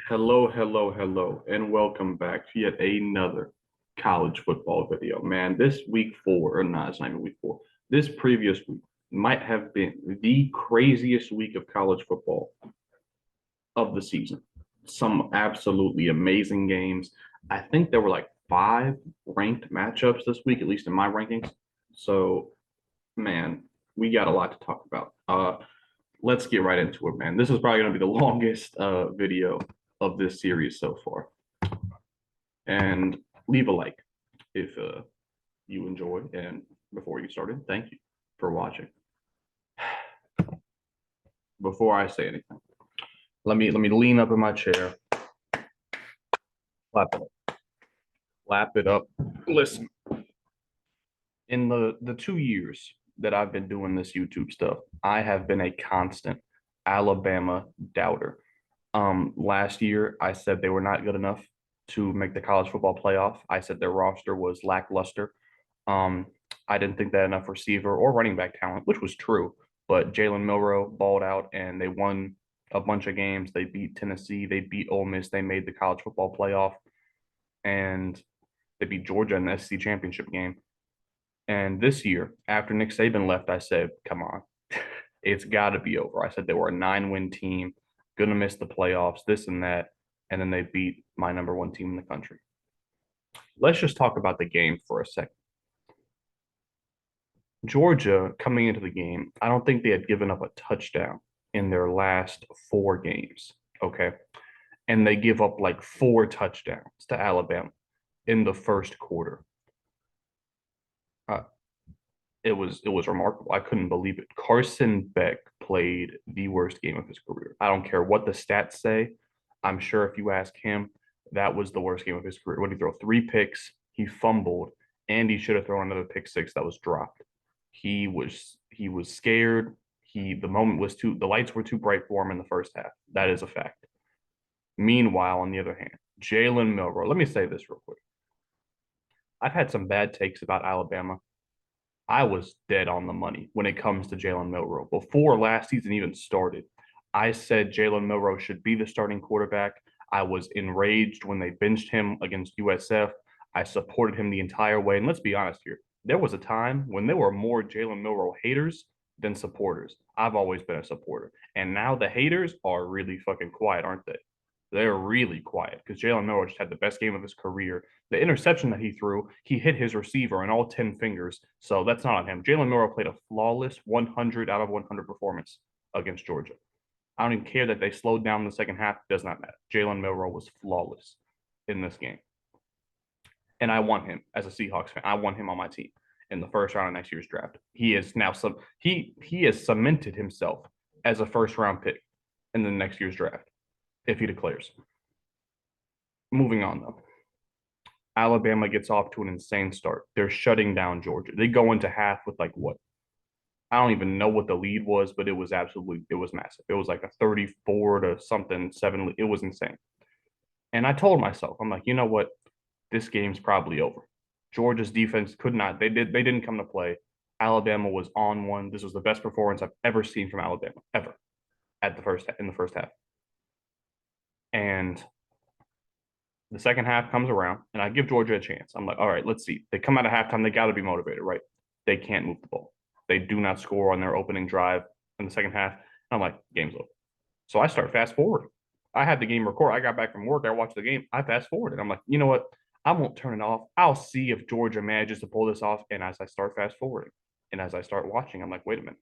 Hello, hello, hello, and welcome back to yet another college football video. Man, this week four, or not, it's not even week four. This previous week might have been the craziest week of college football of the season. Some absolutely amazing games. I think there were like five ranked matchups this week, at least in my rankings. So, man, we got a lot to talk about. Let's get right into it, man. This is probably going to be the longest video of this series so far. And leave a like if you enjoy. And before you started, thank you for watching. Before I say anything, let me lean up in my chair, clap it up, clap it up. Listen, in the 2 years that I've been doing this YouTube stuff, I have been a constant Alabama doubter. Last year I said they were not good enough to make the college football playoff. I said their roster was lackluster. Um, I didn't think they had enough receiver or running back talent, which was true. But Jalen Milroe balled out and they won a bunch of games. They beat Tennessee, they beat Ole Miss, they made the college football playoff, and they beat Georgia in the SEC championship game. And this year, after Nick Saban left, I said, come on, it's got to be over. I said they were a 9-win team, going to miss the playoffs, this and that. And then they beat my number one team in the country. Let's just talk about the game for a second. Georgia coming into the game, I don't think they had given up a touchdown in their last four games. Okay. And they give up like four touchdowns to Alabama in the first quarter. Uh, it was remarkable. I couldn't believe it. Carson Beck played the worst game of his career. I don't care what the stats say. I'm sure if you ask him, that was the worst game of his career. What did he throw? Three picks. He fumbled, and he should have thrown another pick six that was dropped. He was scared. The lights were too bright for him in the first half. That is a fact. Meanwhile, on the other hand, Jalen Milroe. Let me say this real quick. I've had some bad takes about Alabama. I was dead on the money when it comes to Jalen Milroe. Before last season even started, I said Jalen Milroe should be the starting quarterback. I was enraged when they benched him against USF. I supported him the entire way. And let's be honest here, there was a time when there were more Jalen Milroe haters than supporters. I've always been a supporter. And now the haters are really fucking quiet, aren't they? They're really quiet because Jalen Milroe just had the best game of his career. The interception that he threw, he hit his receiver on all 10 fingers. So that's not on him. Jalen Milroe played a flawless 100 out of 100 performance against Georgia. I don't even care that they slowed down in the second half. It does not matter. Jalen Milroe was flawless in this game. And I want him as a Seahawks fan. I want him on my team in the first round of next year's draft. He is now he has cemented himself as a first round pick in the next year's draft if he declares. Moving on though. Alabama gets off to an insane start. They're shutting down Georgia. They go into half with like what? I don't even know what the lead was, but it was massive. It was like a 34 to something 7. It was insane. And I told myself, I'm like, you know what? This game's probably over. Georgia's defense could not. They didn't come to play. Alabama was on one. This was the best performance I've ever seen from Alabama ever in the first half. And the second half comes around, and I give Georgia a chance. I'm like, all right, let's see. They come out of halftime. They got to be motivated, right? They can't move the ball. They do not score on their opening drive in the second half. I'm like, game's over. So I start fast forward. I had the game record. I got back from work. I watched the game. I fast forwarded. I'm like, you know what? I won't turn it off. I'll see if Georgia manages to pull this off. And as I start fast forwarding, and as I start watching, I'm like, wait a minute.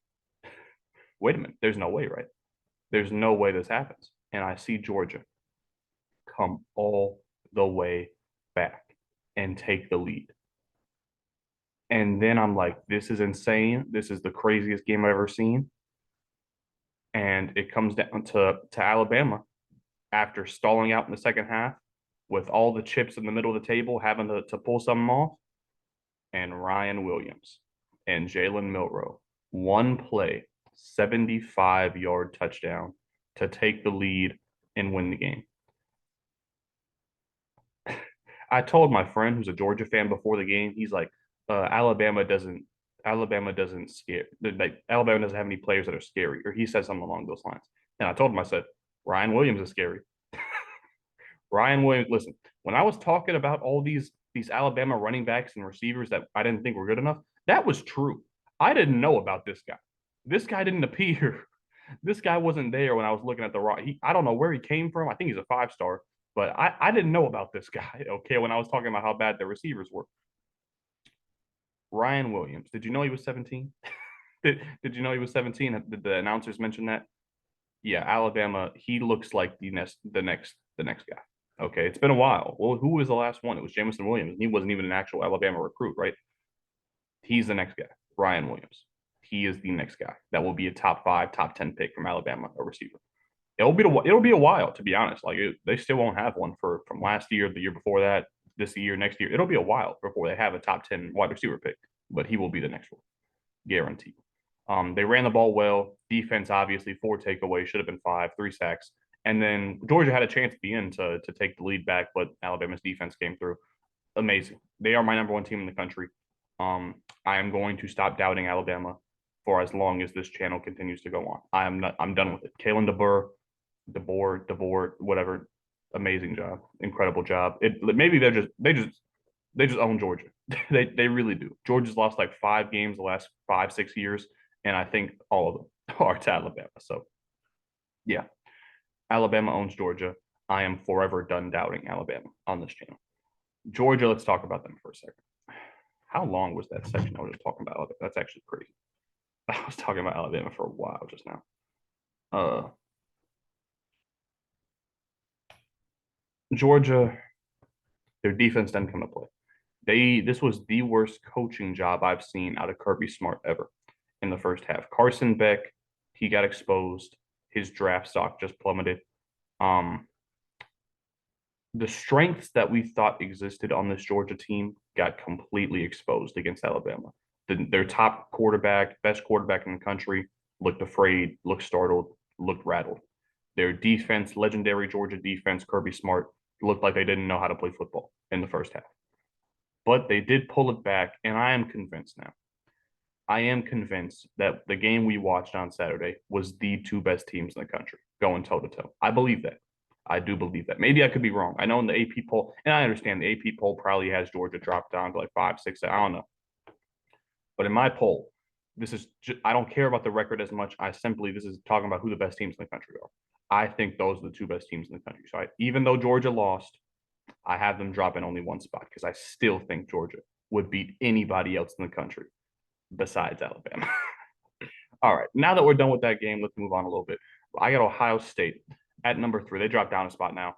Wait a minute. There's no way, right? There's no way this happens. And I see Georgia come all the way back and take the lead. And then I'm like, this is insane. This is the craziest game I've ever seen. And it comes down to Alabama after stalling out in the second half with all the chips in the middle of the table, having to pull something off. And Ryan Williams and Jalen Milroe, one play, 75-yard touchdown to take the lead and win the game. I told my friend who's a Georgia fan before the game, he's like, Alabama doesn't scare like Alabama doesn't have any players that are scary, or he said something along those lines. And I told him, I said, Ryan Williams is scary. Ryan Williams, listen, when I was talking about all these Alabama running backs and receivers that I didn't think were good enough, that was true. I didn't know about this guy. This guy didn't appear. This guy wasn't there when I was looking at the raw. I don't know where he came from. I think he's a 5-star, but I didn't know about this guy. Okay, when I was talking about how bad the receivers were. Ryan Williams. Did you know he was 17? Did you know he was 17? Did the announcers mention that? Yeah, Alabama. He looks like the next guy. Okay, it's been a while. Well, who was the last one? It was Jamison Williams. He wasn't even an actual Alabama recruit, right? He's the next guy. Ryan Williams. He is the next guy that will be a top 5, top 10 pick from Alabama, a receiver. It'll be a while, to be honest. They still won't have one from last year, the year before that, this year, next year. It'll be a while before they have a top 10 wide receiver pick, but he will be the next one, guaranteed. They ran the ball well. Defense, obviously, 4 takeaways, should have been 5, 3 sacks. And then Georgia had a chance at the end to take the lead back, but Alabama's defense came through. Amazing. They are my number 1 team in the country. I am going to stop doubting Alabama for as long as this channel continues to go on. I'm done with it. Kalen DeBoer, whatever. Amazing job, incredible job. Maybe they just own Georgia. They really do. Georgia's lost like 5 games the last 5-6 years, and I think all of them are to Alabama. So yeah, Alabama owns Georgia. I am forever done doubting Alabama on this channel. Georgia, let's talk about them for a second. How long was that section I was just talking about? That's actually crazy. I was talking about Alabama for a while just now. Georgia, their defense didn't come to play. This was the worst coaching job I've seen out of Kirby Smart ever in the first half. Carson Beck, he got exposed. His draft stock just plummeted. The strengths that we thought existed on this Georgia team got completely exposed against Alabama. Their top quarterback, best quarterback in the country, looked afraid, looked startled, looked rattled. Their defense, legendary Georgia defense, Kirby Smart, looked like they didn't know how to play football in the first half. But they did pull it back, and I am convinced now. I am convinced that the game we watched on Saturday was the 2 best teams in the country going toe to toe. I believe that. I do believe that. Maybe I could be wrong. I know in the AP poll, and I understand the AP poll probably has Georgia dropped down to like 5, 6. I don't know. But in my poll, I don't care about the record as much. This is talking about who the best teams in the country are. I think those are the 2 best teams in the country. So even though Georgia lost, I have them drop in only 1 spot because I still think Georgia would beat anybody else in the country besides Alabama. All right, now that we're done with that game, let's move on a little bit. I got Ohio State at number 3. They dropped down a spot now.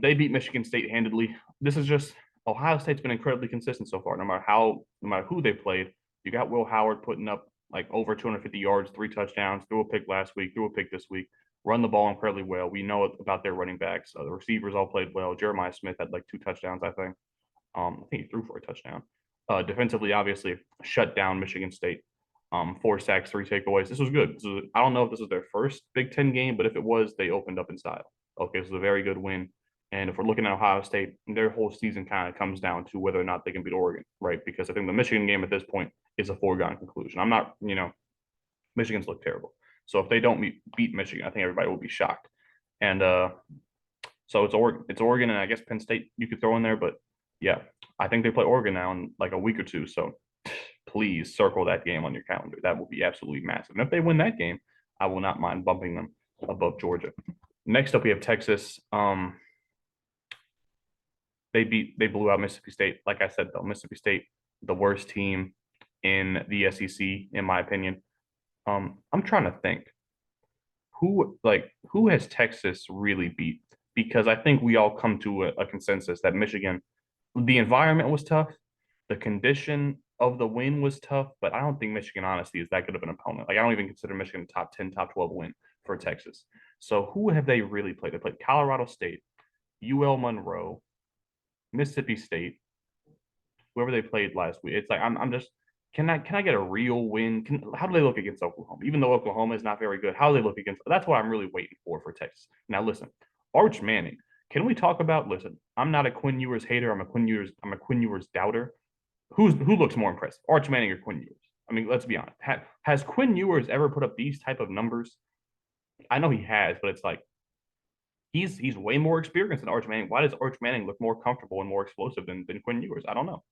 They beat Michigan State handedly. This is just Ohio State's been incredibly consistent so far. No matter who they played, you got Will Howard putting up like over 250 yards, 3 touchdowns, threw a pick last week, threw a pick this week, run the ball incredibly well. We know about their running backs. The receivers all played well. Jeremiah Smith had like 2 touchdowns, I think. I think he threw for a touchdown. Defensively, obviously, shut down Michigan State. 4 sacks, 3 takeaways. This was good. I don't know if this was their first Big Ten game, but if it was, they opened up in style. Okay, this was a very good win. And if we're looking at Ohio State, their whole season kind of comes down to whether or not they can beat Oregon, right? Because I think the Michigan game at this point is a foregone conclusion. I'm not, Michigan's look terrible. So if they don't beat Michigan, I think everybody will be shocked. And so it's Oregon, and I guess Penn State you could throw in there, but yeah, I think they play Oregon now in like a week or 2. So please circle that game on your calendar. That will be absolutely massive. And if they win that game, I will not mind bumping them above Georgia. Next up, we have Texas. They blew out Mississippi State. Like I said, though, Mississippi State, the worst team in the SEC, in my opinion. I'm trying to think who has Texas really beat? Because I think we all come to a consensus that Michigan, the environment was tough, the condition of the win was tough, but I don't think Michigan honestly is that good of an opponent. Like I don't even consider Michigan a top 10, top 12 win for Texas. So who have they really played? They played Colorado State, UL Monroe, Mississippi State, whoever they played last week. It's like I'm just can I get a real win? How do they look against Oklahoma? Even though Oklahoma is not very good, how do they look against? That's what I'm really waiting for Texas. Now listen, Arch Manning. Can we talk about? Listen, I'm not a Quinn Ewers hater. I'm a Quinn Ewers doubter. Who looks more impressive, Arch Manning or Quinn Ewers? I mean, let's be honest. Has Quinn Ewers ever put up these type of numbers? I know he has, but it's like He's way more experienced than Arch Manning. Why does Arch Manning look more comfortable and more explosive than Quinn Ewers? I don't know.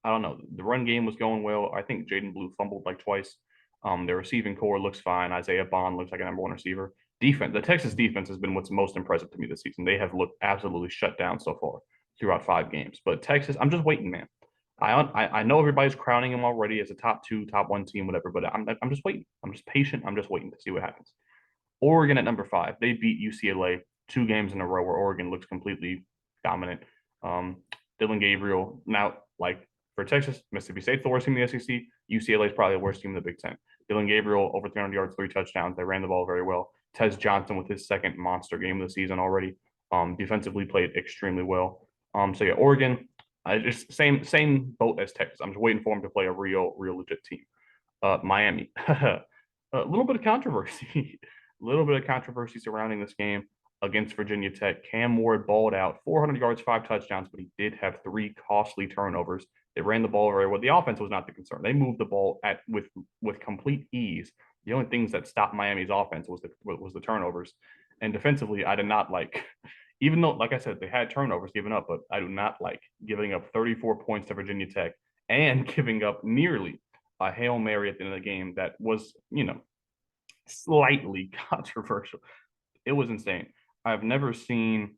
I don't know. The run game was going well. I think Jaden Blue fumbled like twice. The receiving core looks fine. Isaiah Bond looks like a number one receiver. Defense, the Texas defense has been what's most impressive to me this season. They have looked absolutely shut down so far throughout 5 games. But Texas, I'm just waiting, man. I know everybody's crowning him already as a top two, top one team, whatever. But I'm just waiting. I'm just patient. I'm just waiting to see what happens. Oregon at number 5. They beat UCLA 2 games in a row where Oregon looks completely dominant. Um, Dylan Gabriel now like for Texas, Mississippi State's the worst team in the SEC. UCLA is probably the worst team in the Big Ten. Dylan Gabriel over 300 yards, 3 touchdowns. They ran the ball very well. Tez Johnson with his second monster game of the season already. Defensively played extremely well. So yeah, Oregon, just same boat as Texas. I'm just waiting for them to play a real legit team. Miami, a little bit of controversy, a little bit of controversy surrounding this game against Virginia Tech. Cam Ward balled out 400 yards, 5 touchdowns, but he did have 3 costly turnovers. They ran the ball very well. The offense was not the concern. They moved the ball at with complete ease. The only things that stopped Miami's offense was the turnovers. And defensively, I did not like, even though, like I said, they had turnovers given up, but I do not like giving up 34 points to Virginia Tech and giving up nearly a Hail Mary at the end of the game that was, slightly controversial. It was insane. I've never seen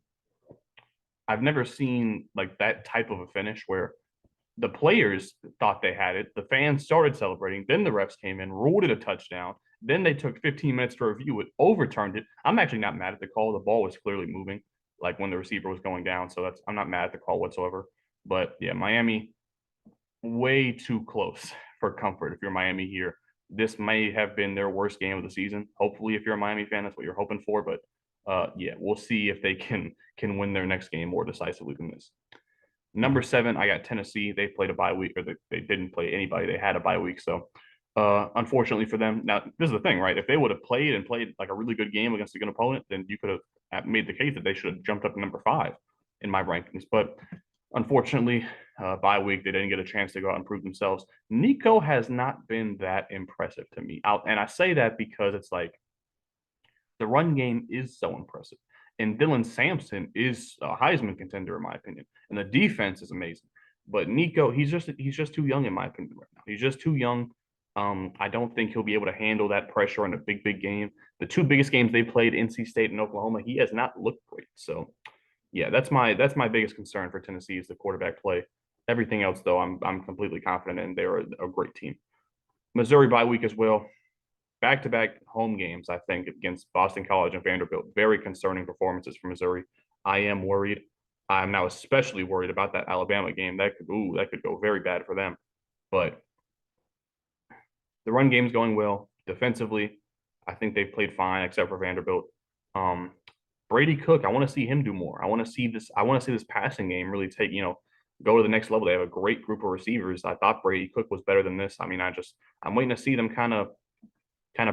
I've never seen like that type of a finish where the players thought they had it, the fans started celebrating, then the refs came in, ruled it a touchdown, then they took 15 minutes to review it, overturned it. I'm actually not mad at the call. The ball was clearly moving, like when the receiver was going down. So I'm not mad at the call whatsoever. But yeah, Miami way too close for comfort if you're Miami here. This may have been their worst game of the season. Hopefully, if you're a Miami fan, that's what you're hoping for. But yeah, we'll see if they can win their next game more decisively than this. Number 7, I got Tennessee. They played a bye week, or they didn't play anybody. They had a bye week, so unfortunately for them. Now, this is the thing, right? If they would have played like a really good game against a good opponent, then you could have made the case that they should have jumped up to number 5 in my rankings. But unfortunately, bye week, they didn't get a chance to go out and prove themselves. Nico has not been that impressive to me. And I say that because it's like the run game is so impressive. And Dylan Sampson is a Heisman contender, in my opinion. And the defense is amazing. But Nico, he's just too young, in my opinion, right now. He's just too young. I don't think he'll be able to handle that pressure in a big game. The 2 biggest games they played, NC State and Oklahoma, he has not looked great. So yeah, that's my biggest concern for Tennessee is the quarterback play. Everything else, though, I'm completely confident in. They're a great team. Missouri bye week as well. Back-to-back home games, I think, against Boston College and Vanderbilt. Very concerning performances for Missouri. I am worried. I'm now especially worried about that Alabama game. That could go very bad for them. But the run game's going well. Defensively, I think they've played fine, except for Vanderbilt. Um, Brady Cook, I want to see him do more. I want to see this. I want to see this passing game really go to the next level. They have a great group of receivers. I thought Brady Cook was better than this. I mean, I'm waiting to see them kind of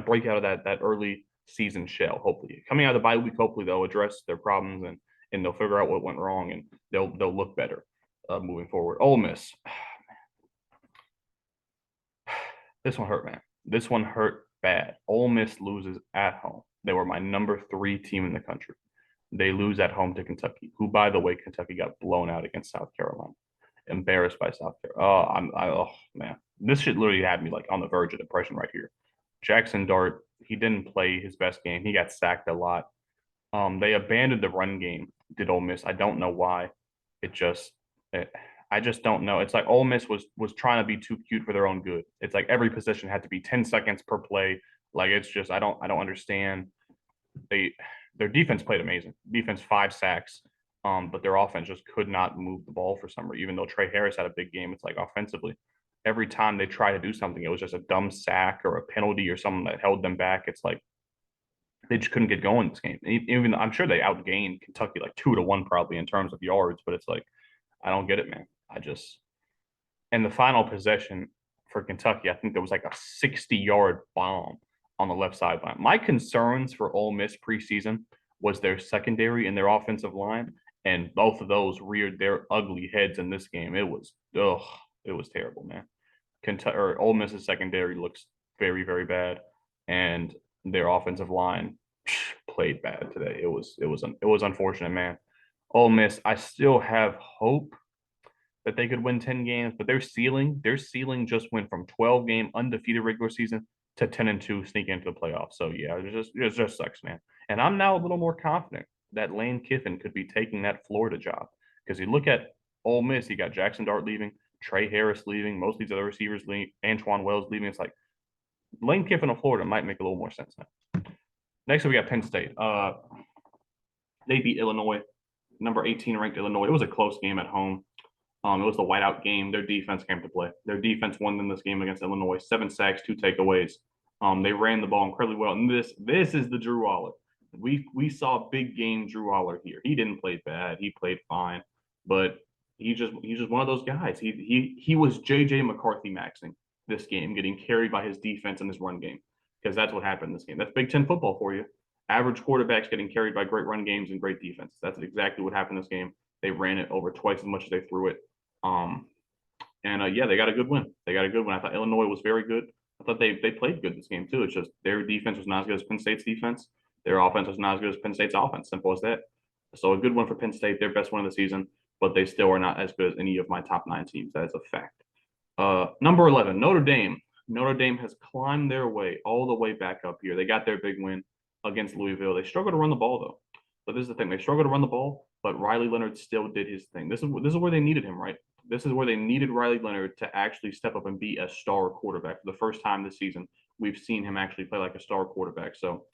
break out of that early season shell. Hopefully, coming out of the bye week, hopefully they'll address their problems and they'll figure out what went wrong and they'll look better moving forward. Ole Miss, this one hurt, man. This one hurt bad. Ole Miss loses at home. They were my number 3 team in the country. They lose at home to Kentucky, who, by the way, Kentucky got blown out against South Carolina, embarrassed by South Carolina. Oh man, this shit literally had me like on the verge of depression right here. Jackson Dart, he didn't play his best game. He got sacked a lot. They abandoned the run game. Did Ole Miss? I don't know why. It just, I just don't know. It's like Ole Miss was trying to be too cute for their own good. It's like every position had to be 10 seconds per play. Like it's just I don't understand. They their defense played amazing. Defense 5 sacks. But their offense just could not move the ball for some reason. Even though Trey Harris had a big game, it's like offensively, every time they try to do something, it was just a dumb sack or a penalty or something that held them back. It's like they just couldn't get going this game. Even I'm sure they outgained Kentucky like 2-1 probably in terms of yards, but it's like I don't get it, man. And the final possession for Kentucky, I think there was like a 60-yard bomb on the left sideline. My concerns for Ole Miss preseason was their secondary and their offensive line, and both of those reared their ugly heads in this game. It was terrible, man. Kentucky or Ole Miss's secondary looks very bad, and their offensive line played bad today. It was unfortunate, man. Ole Miss, I still have hope that they could win 10 games, but their ceiling just went from 12 game undefeated regular season to 10-2 sneak into the playoffs. So yeah, it just sucks, man. And I'm now a little more confident that Lane Kiffin could be taking that Florida job because you look at Ole Miss, you got Jackson Dart leaving, Trey Harris leaving, most of these other receivers leaving, Antoine Wells leaving. It's like Lane Kiffin of Florida might make a little more sense now. Next up, we got Penn State. They beat Illinois, number 18 ranked Illinois. It was a close game at home. It was the whiteout game. Their defense came to play. Their defense won in this game against Illinois. 7 sacks, 2 takeaways. They ran the ball incredibly well. And this is the Drew Waller. We saw big game Drew Waller here. He didn't play bad. He played fine, but he's just one of those guys. He was JJ McCarthy maxing this game, getting carried by his defense in this run game because that's what happened in this game. That's Big Ten football for you. Average quarterbacks getting carried by great run games and great defenses. That's exactly what happened in this game. They ran it over twice as much as they threw it. Um, yeah, they got a good win. They got a good win. I thought Illinois was very good. I thought they played good this game too. It's just their defense was not as good as Penn State's defense. Their offense was not as good as Penn State's offense. Simple as that. So a good one for Penn State, their best win of the season, but they still are not as good as any of my top 9 teams. That is a fact. Number 11, Notre Dame. Notre Dame has climbed their way all the way back up here. They got their big win against Louisville. They struggled to run the ball though. But this is the thing: they struggled to run the ball, but Riley Leonard still did his thing. This is where they needed him, right? This is where they needed Riley Leonard to actually step up and be a star quarterback. For the first time this season, we've seen him actually play like a star quarterback. So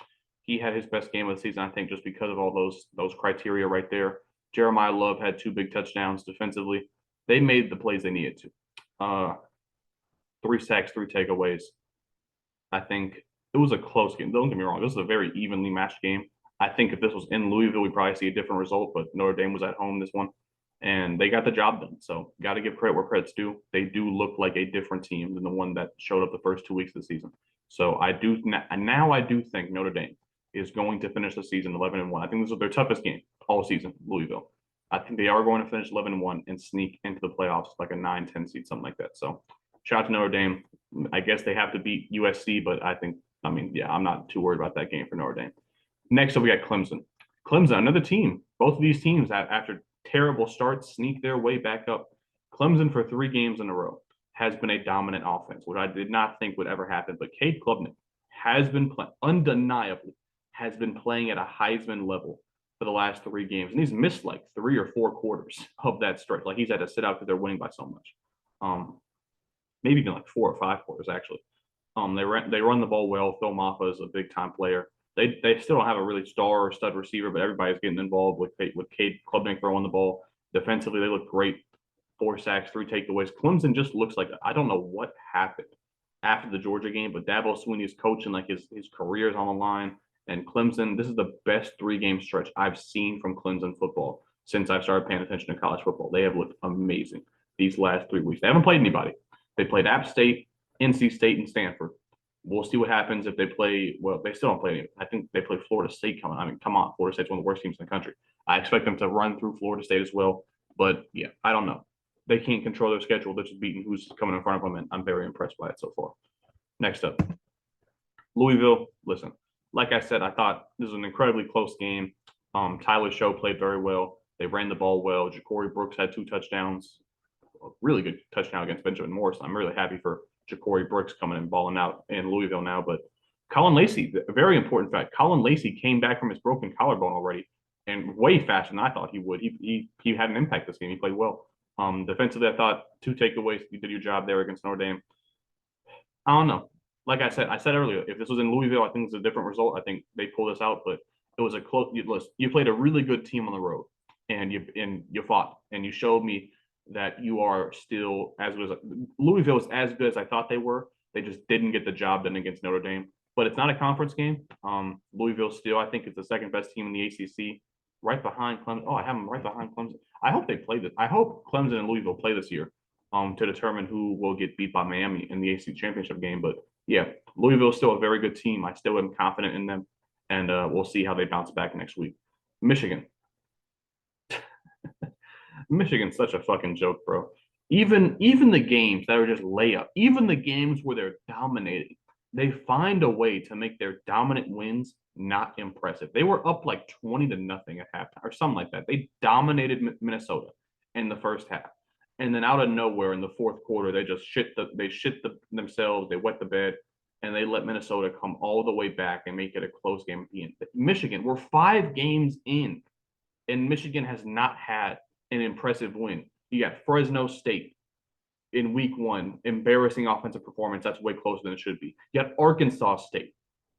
he had his best game of the season, I think, just because of all those criteria right there. Jeremiah Love had 2 big touchdowns defensively. They made the plays they needed to. 3 sacks, 3 takeaways. I think it was a close game. Don't get me wrong. This is a very evenly matched game. I think if this was in Louisville, we'd probably see a different result, but Notre Dame was at home this one, and they got the job done. So got to give credit where credit's due. They do look like a different team than the one that showed up the first 2 weeks of the season. So I do think Notre Dame is going to finish the season 11-1. I think this is their toughest game all season, Louisville. I think they are going to finish 11-1 and sneak into the playoffs like a 9-10 seed, something like that. So shout out to Notre Dame. I guess they have to beat USC, but I'm not too worried about that game for Notre Dame. Next up, we got Clemson. Clemson, another team. Both of these teams, after terrible starts, sneak their way back up. Clemson, for 3 games in a row, has been a dominant offense, which I did not think would ever happen. But Cade Klubnik has been undeniably has been playing at a Heisman level for the last 3 games, and he's missed like 3 or 4 quarters of that stretch. Like he's had to sit out because they're winning by so much. Maybe even like 4 or 5 quarters actually. They run the ball well. Phil Maffa is a big time player. They still don't have a really star or stud receiver, but everybody's getting involved with Cade Klubnik throwing the ball. Defensively, they look great. 4 sacks, 3 takeaways. Clemson just looks like I don't know what happened after the Georgia game, but Dabo Swinney's coaching like his career is on the line. And Clemson, this is the best 3-game stretch I've seen from Clemson football since I started paying attention to college football. They have looked amazing these last 3 weeks. They haven't played anybody. They played App State, NC State, and Stanford. We'll see what happens if they play. Well, they still don't play any. I think they play Florida State coming. I mean, come on. Florida State's one of the worst teams in the country. I expect them to run through Florida State as well. But yeah, I don't know. They can't control their schedule. They're just beating who's coming in front of them, and I'm very impressed by it so far. Next up, Louisville. Listen, like I said, I thought this was an incredibly close game. Tyler Show played very well. They ran the ball well. Ja'Cory Brooks had 2 touchdowns. A really good touchdown against Benjamin Morris. I'm really happy for Ja'Cory Brooks coming and balling out in Louisville now. But Colin Lacey, a very important fact, Colin Lacey came back from his broken collarbone already and way faster than I thought he would. He had an impact this game. He played well. Defensively, I thought 2 takeaways. You did your job there against Notre Dame. I don't know. Like I said earlier, if this was in Louisville, I think it's a different result. I think they pull this out, but it was a close. You played a really good team on the road, and you fought, and you showed me that you are still as good as Louisville is as good as I thought they were. They just didn't get the job done against Notre Dame. But it's not a conference game. Louisville still, I think, is the second best team in the ACC, right behind Clemson. Oh, I have them right behind Clemson. I hope they play this. I hope Clemson and Louisville play this year to determine who will get beat by Miami in the ACC championship game. But yeah, Louisville is still a very good team. I still am confident in them, and we'll see how they bounce back next week. Michigan. Michigan's such a fucking joke, bro. Even the games that are just layup, even the games where they're dominating, They find a way to make their dominant wins not impressive. They were up like 20 to nothing at halftime or something like that. They dominated Minnesota in the first half. And then out of nowhere in the fourth quarter, they just themselves, they wet the bed, and they let Minnesota come all the way back and make it a close game at the end. Michigan, we're 5 games in, and Michigan has not had an impressive win. You got Fresno State in week one, embarrassing offensive performance. That's way closer than it should be. You got Arkansas State.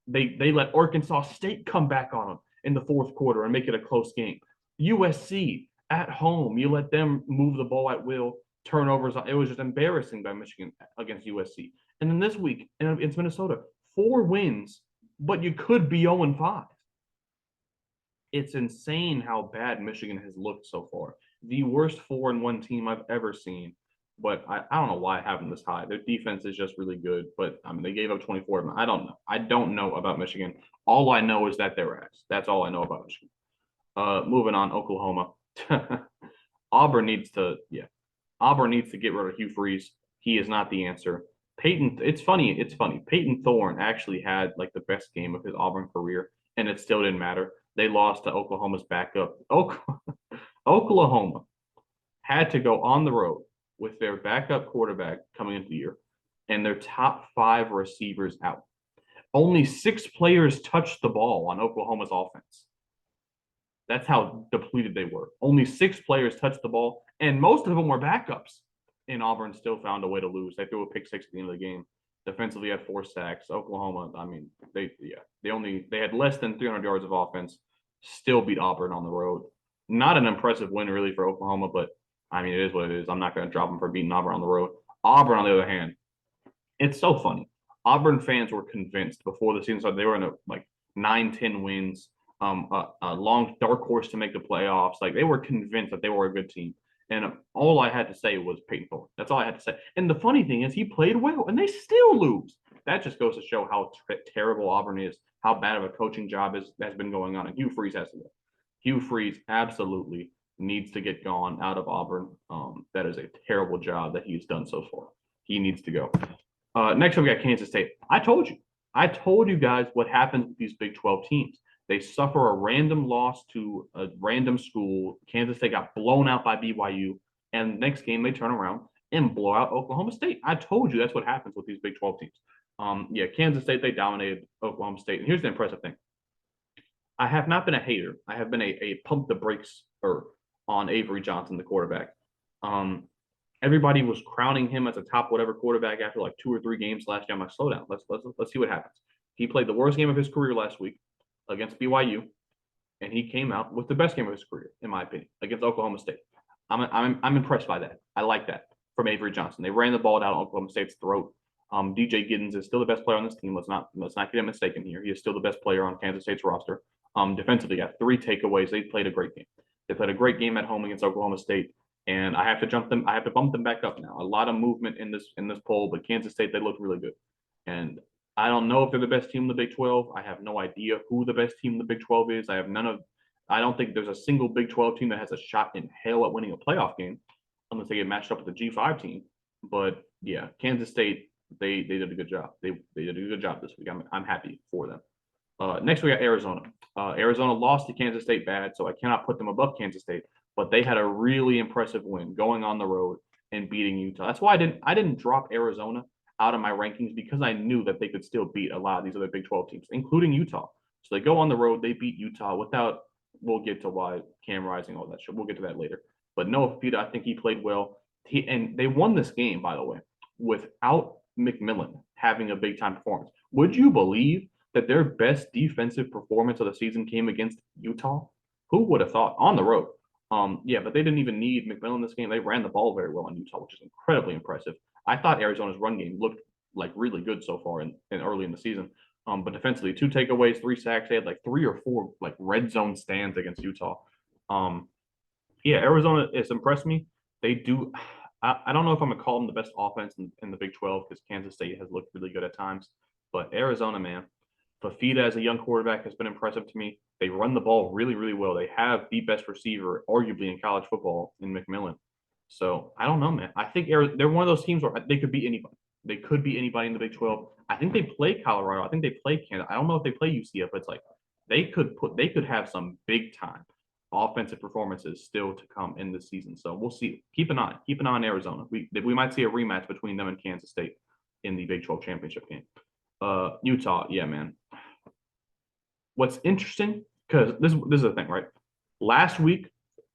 They let Arkansas State come back on them in the fourth quarter and make it a close game. USC at home, you let them move the ball at will, turnovers. It was just embarrassing by Michigan against USC. And then this week it's Minnesota, 4 wins, but you could be 0-5. It's insane how bad Michigan has looked so far. The worst 4-1 team I've ever seen. But I don't know why I have them this high. Their defense is just really good. But I mean, they gave up 24. I don't know. I don't know about Michigan. All I know is that they're ass. That's all I know about Michigan. Moving on, Oklahoma. Auburn needs to, yeah. Auburn needs to get rid of Hugh Freeze. He is not the answer. Peyton, it's funny. It's funny. Peyton Thorne actually had like the best game of his Auburn career, and it still didn't matter. They lost to Oklahoma's backup. Oklahoma had to go on the road with their backup quarterback coming into the year and their top 5 receivers out. Only 6 players touched the ball on Oklahoma's offense. That's how depleted they were. Only 6 players touched the ball, and most of them were backups. And Auburn still found a way to lose. They threw a pick 6 at the end of the game. Defensively, had 4 sacks. Oklahoma, I mean, they had less than 300 yards of offense. Still beat Auburn on the road. Not an impressive win really for Oklahoma, but I mean, it is what it is. I'm not going to drop them for beating Auburn on the road. Auburn, on the other hand, it's so funny. Auburn fans were convinced before the season started they were in a like 9-10 wins, a long dark horse to make the playoffs. Like they were convinced that they were a good team. And all I had to say was Peyton Thorne. That's all I had to say. And the funny thing is, he played well, and they still lose. That just goes to show how terrible Auburn is, how bad of a coaching job has been going on. And Hugh Freeze has to go. Hugh Freeze absolutely needs to get gone out of Auburn. That is a terrible job that he's done so far. He needs to go. Next up, we got Kansas State. I told you guys what happens with these Big 12 teams. They suffer a random loss to a random school. Kansas State got blown out by BYU, and next game they turn around and blow out Oklahoma State. I told you that's what happens with these Big 12 teams. Kansas State, they dominated Oklahoma State. And here's the impressive thing. I have not been a hater. I have been a pump the brakes on Avery Johnson, the quarterback. Everybody was crowning him as a top whatever quarterback after like 2 or 3 games last year. I'm like, slow down. Let's see what happens. He played the worst game of his career last week against BYU, and he came out with the best game of his career, in my opinion, against Oklahoma State. I'm impressed by that. I like that from Avery Johnson. They ran the ball down Oklahoma State's throat. DJ Giddens is still the best player on this team. Let's not get him mistaken here. He is still the best player on Kansas State's roster. Defensively, got 3 takeaways. They played a great game. They played a great game at home against Oklahoma State, and I have to bump them back up now. A lot of movement in this poll, but Kansas State, they look really good. And I don't know if they're the best team in the Big 12. I have no idea who the best team in the Big 12 is. I don't think there's a single Big 12 team that has a shot in hell at winning a playoff game unless they get matched up with the G5 team. But yeah, Kansas State, they did a good job. They did a good job this week. I'm happy for them. Next, we got Arizona. Arizona lost to Kansas State bad, so I cannot put them above Kansas State. But they had a really impressive win going on the road and beating Utah. That's why I didn't drop Arizona out of my rankings, because I knew that they could still beat a lot of these other Big 12 teams, including Utah. So they go on the road, they beat Utah without. We'll get to why Cam Rising, all that shit. We'll get to that later. But Noah Fifita, I think he played well. And they won this game, by the way, without McMillan having a big time performance. Would you believe that their best defensive performance of the season came against Utah? Who would have thought? On the road. But they didn't even need McMillan this game. They ran the ball very well on Utah, which is incredibly impressive. I thought Arizona's run game looked like really good so far in early in the season. But defensively, 2 takeaways, 3 sacks. They had like 3 or 4 like red zone stands against Utah. Arizona has impressed me. They do. I don't know if I'm gonna call them the best offense in the Big 12, because Kansas State has looked really good at times. But Arizona, man, Fifita as a young quarterback has been impressive to me. They run the ball really, really well. They have the best receiver, arguably in college football, in McMillan. So I don't know, man. I think they're one of those teams where they could beat anybody. They could be anybody in the Big 12. I think they play Colorado. I think they play Canada. I don't know if they play UCF, but it's like they could have some big time offensive performances still to come in this season. So we'll see. Keep an eye on Arizona. We might see a rematch between them and Kansas State in the Big 12 championship game. Utah, yeah, man. What's interesting because this is the thing, right? Last week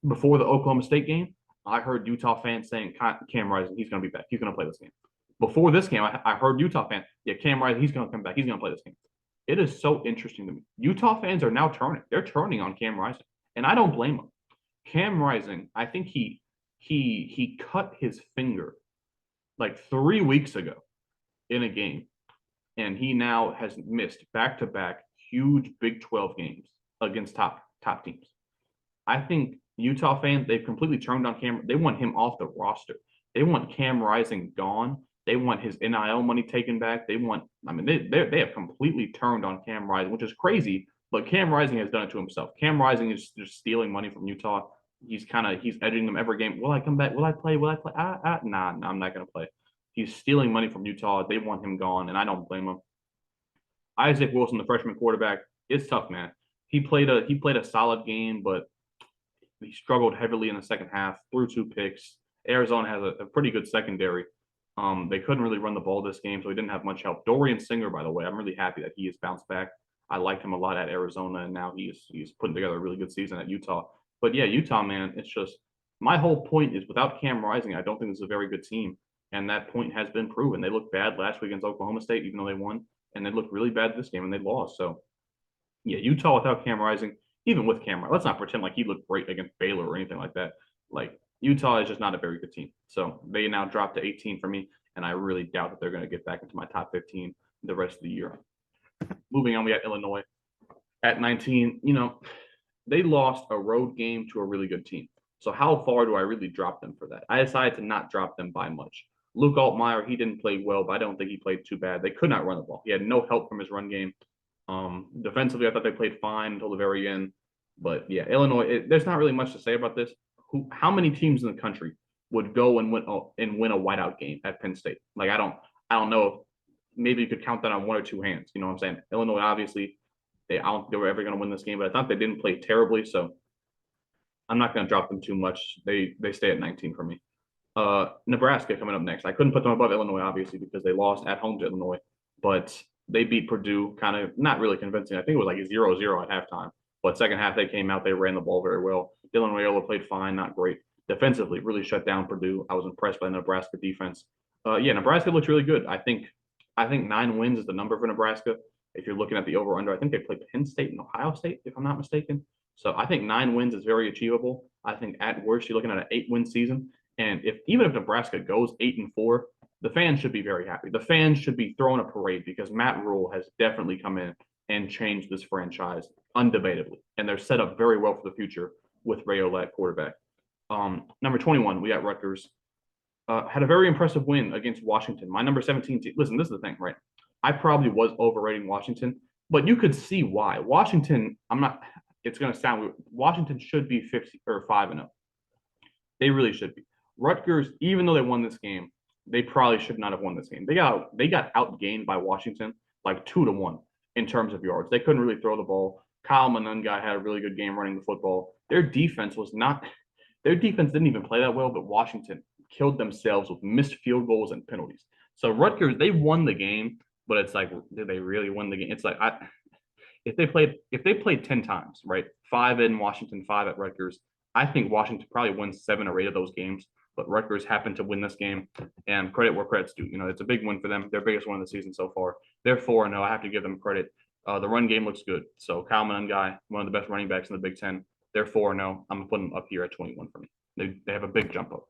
before the Oklahoma State game, I heard Utah fans saying Cam Rising, he's going to be back. He's going to play this game. Before this game, I heard Utah fans, yeah, Cam Rising, he's going to come back. He's going to play this game. It is so interesting to me. Utah fans are now turning. They're turning on Cam Rising, and I don't blame them. Cam Rising, I think he cut his finger like 3 weeks ago in a game, and he now has missed back to back huge Big 12 games against top teams. I think Utah fans, they've completely turned on Cam. They want him off the roster. They want Cam Rising gone. They want his NIL money taken back. They have completely turned on Cam Rising, which is crazy. But Cam Rising has done it to himself. Cam Rising is just stealing money from Utah. He's edging them every game. Will I come back? Will I play? Will I play? Nah, I'm not gonna play. He's stealing money from Utah. They want him gone, and I don't blame him. Isaac Wilson, the freshman quarterback, it's tough, man. He played a solid game, but he struggled heavily in the second half, threw 2 picks. Arizona has a pretty good secondary. They couldn't really run the ball this game, so he didn't have much help. Dorian Singer, by the way, I'm really happy that he has bounced back. I liked him a lot at Arizona, and now he's putting together a really good season at Utah. But yeah, Utah, man, it's just my whole point is without Cam Rising, I don't think this is a very good team, and that point has been proven. They looked bad last week against Oklahoma State, even though they won, and they looked really bad this game, and they lost. So yeah, Utah without Cam Rising, even with Cam, let's not pretend like he looked great against Baylor or anything like that. Like Utah is just not a very good team. So they now dropped to 18 for me, and I really doubt that they're going to get back into my top 15 the rest of the year. Moving on, we got Illinois at 19. They lost a road game to a really good team. So how far do I really drop them for that? I decided to not drop them by much. Luke Altmaier, he didn't play well, but I don't think he played too bad. They could not run the ball. He had no help from his run game. Defensively, I thought they played fine until the very end. But yeah, Illinois. There's not really much to say about this. How many teams in the country would go and win a whiteout game at Penn State? Like I don't know if maybe you could count that on one or two hands. You know what I'm saying? Illinois, obviously, I don't think they were ever going to win this game, but I thought they didn't play terribly, so I'm not going to drop them too much. They stay at 19 for me. Nebraska coming up next. I couldn't put them above Illinois, obviously, because they lost at home to Illinois, but they beat Purdue kind of not really convincing. I think it was like 0-0 at halftime. But second half, they came out, they ran the ball very well. Dylan Raiola played fine, not great. Defensively, really shut down Purdue. I was impressed by the Nebraska defense. Yeah, Nebraska looks really good. I think 9 wins is the number for Nebraska. If you're looking at the over under, I think they played Penn State and Ohio State, if I'm not mistaken. So I think 9 wins is very achievable. I think at worst, you're looking at an 8-win season. And even if Nebraska goes 8-4, the fans should be very happy. The fans should be throwing a parade because Matt Rhule has definitely come in and changed this franchise undebatably. And they're set up very well for the future with Rayola at quarterback. Number 21, we got Rutgers. Had a very impressive win against Washington. My number 17 team. Listen, this is the thing, right? I probably was overrating Washington, but you could see why. Washington, I'm not, it's going to sound weird. Washington should be 50 or 5-0. They really should be. Rutgers, even though they won this game, they probably should not have won this game. They got outgained by Washington like 2-1 in terms of yards. They couldn't really throw the ball. Kyle Monangai had a really good game running the football. Their defense didn't even play that well, but Washington killed themselves with missed field goals and penalties. So Rutgers, they won the game, but it's like, did they really win the game? It's like if they played 10 times, right? 5 in Washington, 5 at Rutgers, I think Washington probably wins 7 or 8 of those games. But Rutgers happened to win this game, and credit where credit's due. It's a big win for them. Their biggest one of the season so far. They're 4-0. I have to give them credit. The run game looks good. So Kyle Monangai, one of the best running backs in the Big Ten. They're 4-0. I'm gonna put them up here at 21 for me. They have a big jump up.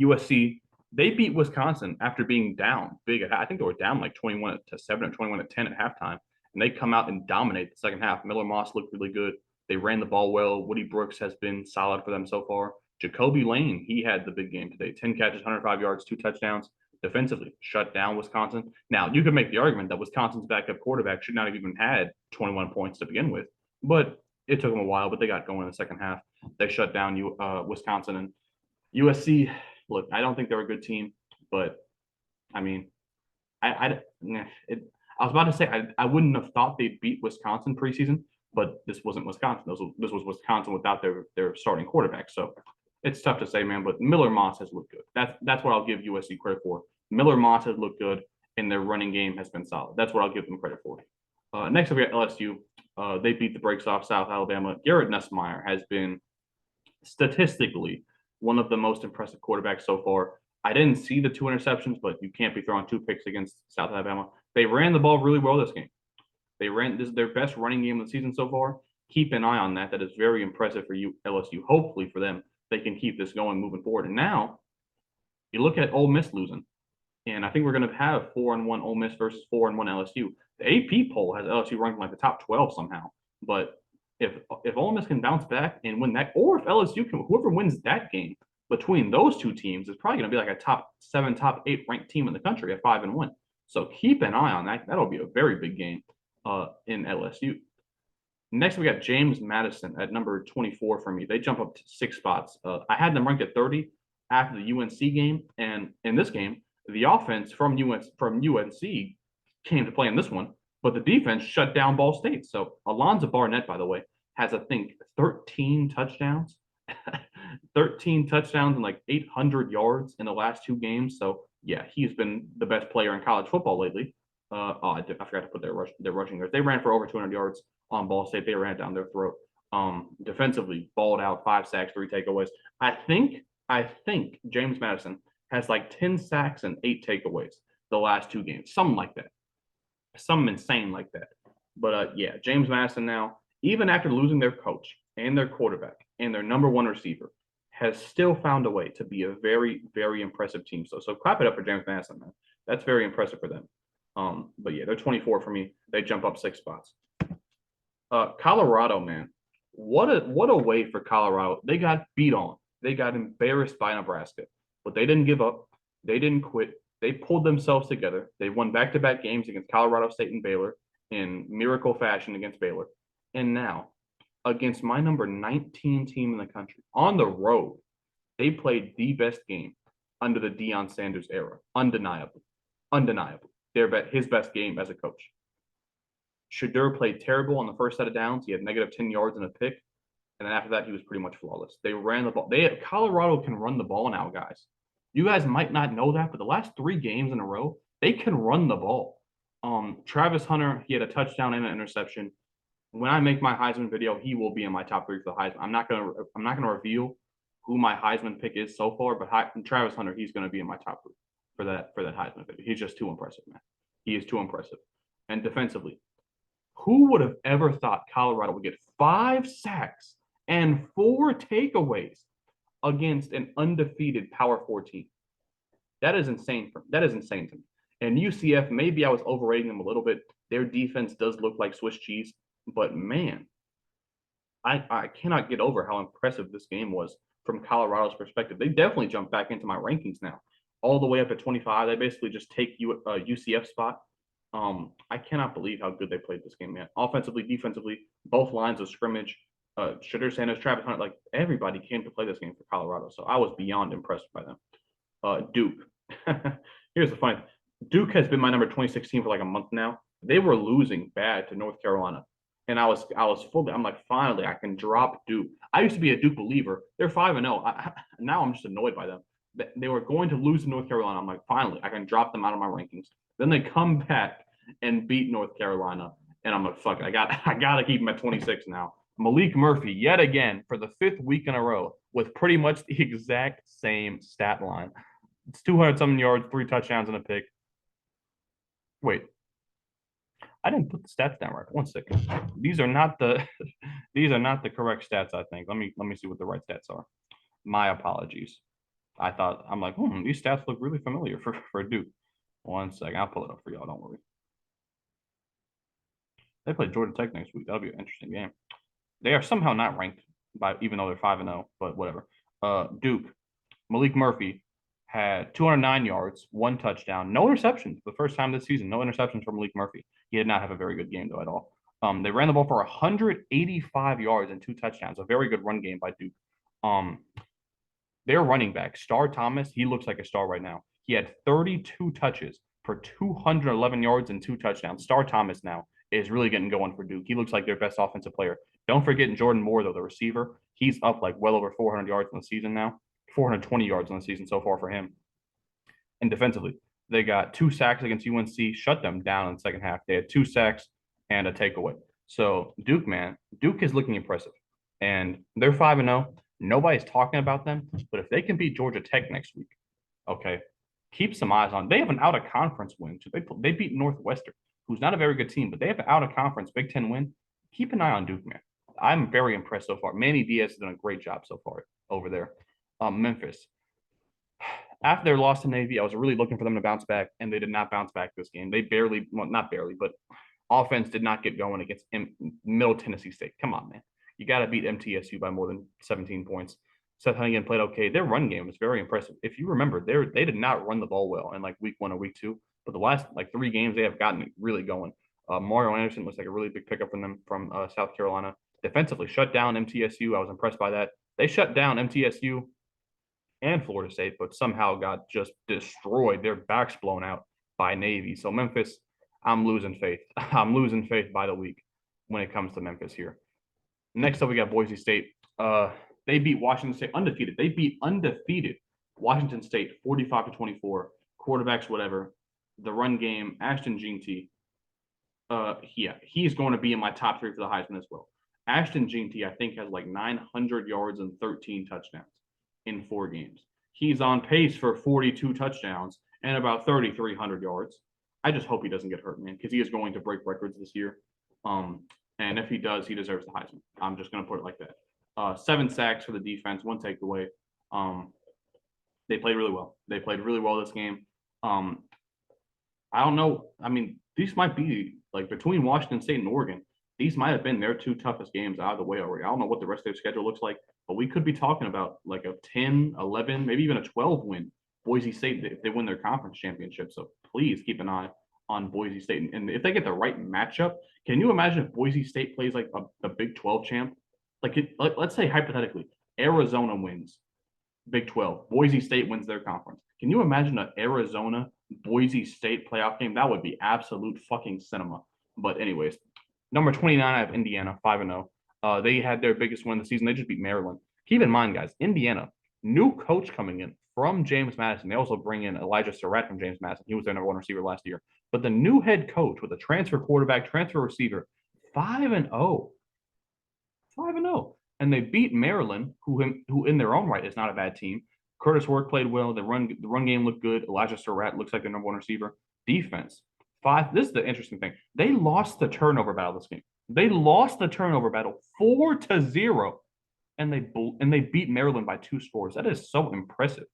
USC, they beat Wisconsin after being down big. I think they were down like 21-7 or 21-10 at halftime, and they come out and dominate the second half. Miller Moss looked really good. They ran the ball well. Woody Brooks has been solid for them so far. Jacoby Lane, he had the big game today. 10 catches, 105 yards, 2 touchdowns. Defensively, shut down Wisconsin. Now, you could make the argument that Wisconsin's backup quarterback should not have even had 21 points to begin with, but it took them a while, but they got going in the second half. They shut down Wisconsin. And USC, look, I don't think they're a good team, but I mean, I was about to say I wouldn't have thought they'd beat Wisconsin preseason, but this wasn't Wisconsin. This was Wisconsin without their starting quarterback. So it's tough to say, man. But Miller Moss has looked good. That's what I'll give USC credit for. Miller Moss has looked good, and their running game has been solid. That's what I'll give them credit for. Next, we got LSU. They beat the brakes off South Alabama. Garrett Nussmeier has been statistically one of the most impressive quarterbacks so far. I didn't see the two interceptions, but you can't be throwing two picks against South Alabama. They ran the ball really well this game. This is their best running game of the season so far. Keep an eye on that. That is very impressive for you, LSU. Hopefully for them, they can keep this going moving forward. And now you look at Ole Miss losing, and I think we're going to have 4-1 Ole Miss versus 4-1 LSU. The AP poll has LSU ranked in like the top 12 somehow. But if Ole Miss can bounce back and win that, or if LSU can, whoever wins that game between those two teams is probably going to be like a top 7, top 8 ranked team in the country at 5-1. So keep an eye on that. That'll be a very big game in LSU. Next, we got James Madison at number 24 for me. They jump up to 6 spots. I had them ranked at 30 after the UNC game, and in this game, the offense from UNC came to play in this one, but the defense shut down Ball State. So Alonzo Barnett, by the way, has I think 13 touchdowns, 13 touchdowns and like 800 yards in the last 2 games. So yeah, he's been the best player in college football lately. I forgot to put their rushing yards. They ran for over 200 yards on Ball State. They ran down their throat. Defensively, balled out, 5 sacks, 3 takeaways. I think James Madison has like 10 sacks and 8 takeaways the last 2 games, something like that, something insane like that. But yeah, James Madison now, even after losing their coach and their quarterback and their number one receiver, has still found a way to be a very, very impressive team. So clap it up for James Madison, man. That's very impressive for them. But yeah, they're 24 for me. They jump up 6 spots. Colorado, man, what a way for Colorado. They got beat on. They got embarrassed by Nebraska, but they didn't give up. They didn't quit. They pulled themselves together. They won back-to-back games against Colorado State and Baylor in miracle fashion against Baylor. And now, against my number 19 team in the country, on the road, they played the best game under the Deion Sanders era. Undeniably. Undeniably. His best game as a coach. Shedeur played terrible on the first set of downs. He had negative 10 yards and a pick. And then after that, he was pretty much flawless. They ran the ball. Colorado can run the ball now, guys. You guys might not know that, but the last 3 games in a row, they can run the ball. Travis Hunter, he had a touchdown and an interception. When I make my Heisman video, he will be in my top 3 for the Heisman. I'm not gonna reveal who my Heisman pick is so far, but Travis Hunter, he's gonna be in my top 3 for that Heisman video. He's just too impressive, man. He is too impressive. And defensively, who would have ever thought Colorado would get 5 sacks and 4 takeaways against an undefeated Power 4 team? That is insane. That is insane to me. And UCF, maybe I was overrating them a little bit. Their defense does look like Swiss cheese, but man, I cannot get over how impressive this game was from Colorado's perspective. They definitely jumped back into my rankings now, all the way up at 25. They basically just take UCF spot. I cannot believe how good they played this game, man. Offensively, defensively, both lines of scrimmage. Shedeur Sanders, Travis Hunter, like everybody came to play this game for Colorado. So I was beyond impressed by them. Duke. Here's the funny. Duke has been my number 2016 for like a month now. They were losing bad to North Carolina. And I was fully, I'm like, finally, I can drop Duke. I used to be a Duke believer. They're 5-0. Now I'm just annoyed by them. They were going to lose to North Carolina. I'm like, finally, I can drop them out of my rankings. Then they come back and beat North Carolina. And I'm like, fuck, I gotta keep them at 26 now. Malik Murphy, yet again, for the 5th week in a row, with pretty much the exact same stat line. It's 200-something yards, 3 touchdowns, and a pick. Wait, I didn't put the stats down right. 1 second. These are not the correct stats. I think. Let me see what the right stats are. My apologies. I'm like, these stats look really familiar for Duke. 1 second, I'll pull it up for y'all. Don't worry. They play Georgia Tech next week. That'll be an interesting game. They are somehow not ranked even though they're 5-0, but whatever. Duke, Malik Murphy had 209 yards, 1 touchdown, no interceptions. The first time this season, no interceptions from Malik Murphy. He did not have a very good game though at all. They ran the ball for 185 yards and 2 touchdowns. A very good run game by Duke. Their running back, Star Thomas, he looks like a star right now. He had 32 touches for 211 yards and 2 touchdowns. Star Thomas now is really getting going for Duke. He looks like their best offensive player. Don't forget Jordan Moore, though, the receiver. He's up like well over 400 yards in the season now, 420 yards in the season so far for him. And defensively, they got 2 sacks against UNC, shut them down in the second half. They had 2 sacks and a takeaway. So Duke, man, Duke is looking impressive, and they're 5-0. Nobody's talking about them, but if they can beat Georgia Tech next week, okay, keep some eyes on. They have an out of conference win. So they beat Northwestern, who's not a very good team, but they have an out of conference Big Ten win. Keep an eye on Duke, man. I'm very impressed so far. Manny Diaz has done a great job so far over there. Memphis, after their loss to Navy, I was really looking for them to bounce back, and they did not bounce back this game. They barely, well, not barely, but offense did not get going against Middle Tennessee State. Come on, man. You got to beat MTSU by more than 17 points. Seth Huntington played okay. Their run game was very impressive. If you remember, they did not run the ball well in like week 1 or week 2, but the last like 3 games they have gotten it really going. Mario Anderson looks like a really big pickup from them from South Carolina. Defensively, shut down MTSU. I was impressed by that. They shut down MTSU and Florida State, but somehow got just destroyed. Their backs blown out by Navy. So Memphis, I'm losing faith. I'm losing faith by the week when it comes to Memphis here. Next up, we got Boise State. They beat Washington State undefeated. They beat undefeated Washington State 45-24. Quarterbacks, whatever. The run game, Ashton Jeanty. Yeah, he's going to be in my top 3 for the Heisman as well. Ashton Jeanty, I think, has like 900 yards and 13 touchdowns in 4 games. He's on pace for 42 touchdowns and about 3,300 yards. I just hope he doesn't get hurt, man, because he is going to break records this year. And if he does, he deserves the Heisman. I'm just going to put it like that. 7 sacks for the defense, 1 takeaway. They played really well. They played really well this game. I don't know. I mean, these might be like between Washington State and Oregon. These might have been their 2 toughest games out of the way already. I don't know what the rest of their schedule looks like, but we could be talking about like a 10, 11, maybe even a 12 win Boise State if they win their conference championship. So please keep an eye on Boise State. And if they get the right matchup, can you imagine if Boise State plays like a Big 12 champ? Let's say hypothetically, Arizona wins Big 12. Boise State wins their conference. Can you imagine an Arizona Boise State playoff game? That would be absolute fucking cinema. But anyways, number 29, I have Indiana, 5-0. They had their biggest win of the season. They just beat Maryland. Keep in mind, guys, Indiana, new coach coming in from James Madison. They also bring in Elijah Surratt from James Madison. He was their number 1 receiver last year. But the new head coach with a transfer quarterback, transfer receiver, 5-0. 5-0. And they beat Maryland, who in their own right is not a bad team. Curtis Work played well. The run game looked good. Elijah Surratt looks like their number 1 receiver. Defense, 5. This is the interesting thing. They lost the turnover battle this game. They lost the turnover battle 4-0, and they beat Maryland by 2 scores. That is so impressive.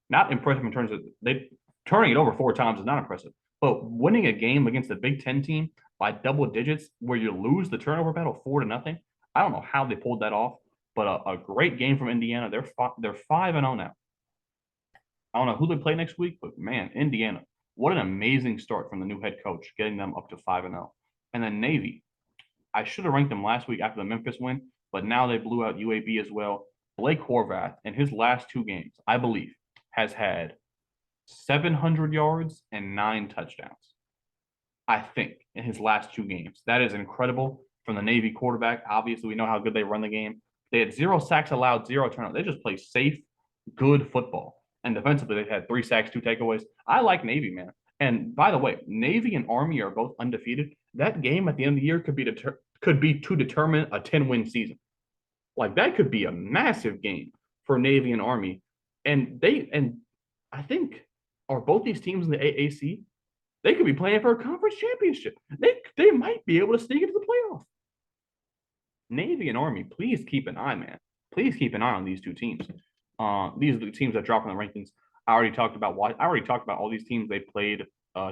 Not impressive in terms of they turning it over 4 times is not impressive, but winning a game against a Big Ten team by double digits where you lose the turnover battle 4-0. I don't know how they pulled that off, but a great game from Indiana. They're 5-0 now. I don't know who they play next week, but man, Indiana, what an amazing start from the new head coach, getting them up to 5-0. And then Navy, I should have ranked them last week after the Memphis win, but now they blew out UAB as well. Blake Horvath, in his last 2 games, I believe, has had 700 yards and 9 touchdowns. I think in his last 2 games. That is incredible from the Navy quarterback. Obviously, we know how good they run the game. They had 0 sacks allowed, 0 turnovers. They just play safe, good football. And defensively, they've had 3 sacks, 2 takeaways. I like Navy, man. And by the way, Navy and Army are both undefeated. That game at the end of the year could be to determine a 10-win season. Like that could be a massive game for Navy and Army. And I think are both these teams in the AAC, they could be playing for a conference championship. They might be able to sneak into the playoff. Navy and Army, please keep an eye, man. Please keep an eye on these 2 teams. These are the teams that drop in the rankings. I already talked about all these teams. They played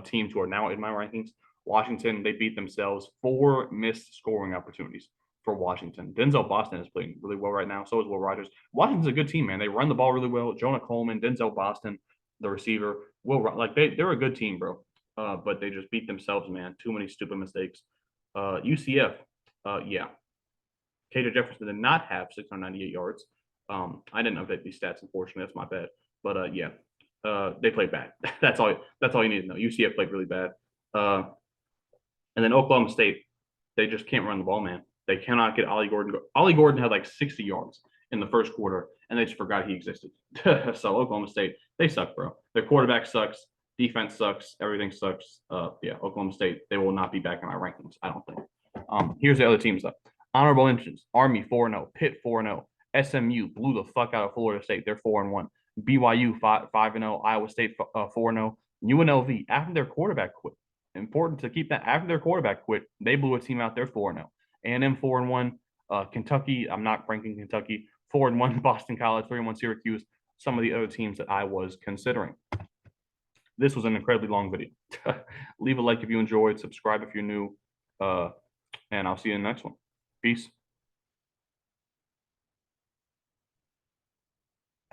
teams who are now in my rankings. Washington, they beat themselves. 4 missed scoring opportunities for Washington. Denzel Boston is playing really well right now. So is Will Rogers. Washington's a good team, man. They run the ball really well. Jonah Coleman, Denzel Boston, the receiver. They're a good team, bro. But they just beat themselves, man. Too many stupid mistakes. UCF, yeah. KJ Jefferson did not have 698 yards. I didn't update these stats, unfortunately. That's my bad. But yeah, They played bad. That's all. That's all you need to know. UCF played really bad. Uh, and then Oklahoma State, they just can't run the ball, man. They cannot get Ollie Gordon. Ollie Gordon had like 60 yards in the first quarter, and they just forgot he existed. So Oklahoma State, they suck, bro. Their quarterback sucks. Defense sucks. Everything sucks. Yeah, Oklahoma State, they will not be back in my rankings, I don't think. Here's the other teams, though. Honorable mentions: Army 4-0, Pitt 4-0, SMU blew the fuck out of Florida State. They're 4-1. BYU 5-0, Iowa State 4-0. UNLV, after their quarterback quit, important to keep that. After their quarterback quit, they blew a team out there 4-0. A&M 4-1. Kentucky, I'm not ranking Kentucky. 4-1. Boston College, 3-1. Syracuse. Some of the other teams that I was considering. This was an incredibly long video. Leave a like if you enjoyed. Subscribe if you're new. And I'll see you in the next one. Peace.